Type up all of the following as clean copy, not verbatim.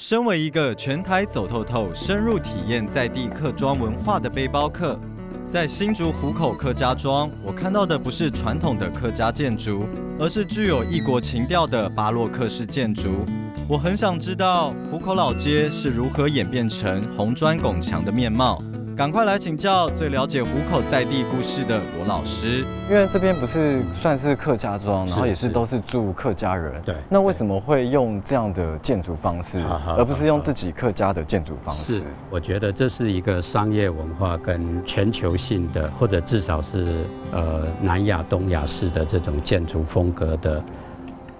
身为一个全台走透透、深入体验在地客庄文化的背包客，在新竹湖口客家庄，我看到的不是传统的客家建筑，而是具有异国情调的巴洛克式建筑。我很想知道湖口老街是如何演变成红砖拱墙的面貌。赶快来请教最了解湖口在地故事的罗老师。因为这边不是算是客家庄，然后也是都是住客家人。对。那为什么会用这样的建筑方式，而不是用自己客家的建筑方式？是，我觉得这是一个商业文化跟全球性的，或者至少是南亚、东亚式的这种建筑风格的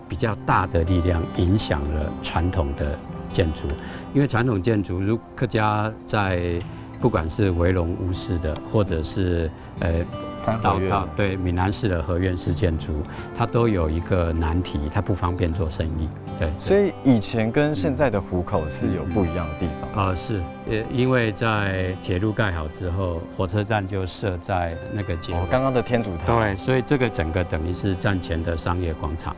比较大的力量，影响了传统的建筑。因为传统建筑，如客家在不管是围龙屋式的，或者是到对闽南式的合院式建筑，它都有一个难题，它不方便做生意。对，所以以前跟现在的湖口是有不一样的地方。是，因为在铁路盖好之后，火车站就设在那个街。刚刚的天主堂。对，所以这个整个等于是站前的商业广场。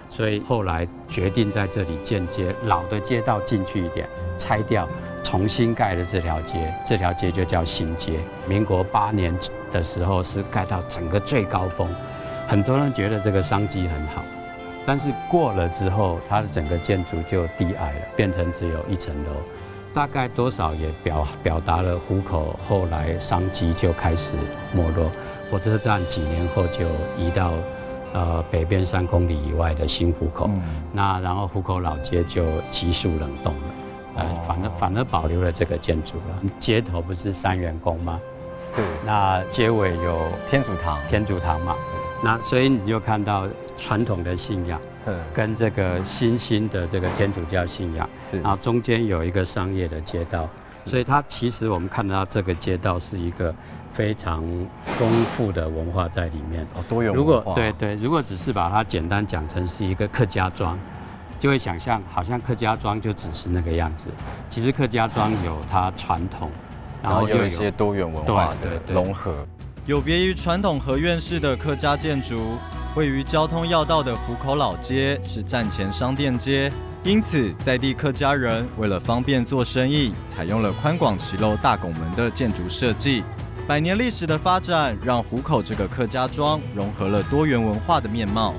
所以后来决定在这里建街，老的街道进去一点，拆掉，重新盖的这条街，这条街就叫新街。民国8年的时候是盖到整个最高峰，很多人觉得这个商机很好，但是过了之后，它的整个建筑就低矮了，变成只有1层楼，大概多少也表达了湖口后来商机就开始没落。火车站几年后就移到北边3公里以外的新湖口，那然后湖口老街就急速冷冻了，反而保留了这个建筑了。街头不是3元宫吗？对。那街尾有天主堂嘛，那所以你就看到传统的信仰，跟这个新兴的这个天主教信仰，然后中间有一个商业的街道，所以它其实我们看到这个街道是一个非常丰富的文化在里面，多元文化。对，如果只是把它简单讲成是一个客家庄，就会想象好像客家庄就只是那个样子。其实客家庄有它传统，然后又有一些多元文化的融合。有别于传统合院式的客家建筑，位于交通要道的湖口老街是站前商店街，因此在地客家人为了方便做生意，采用了宽广齐楼大拱门的建筑设计。100年历史的发展，让湖口这个客家庄融合了多元文化的面貌。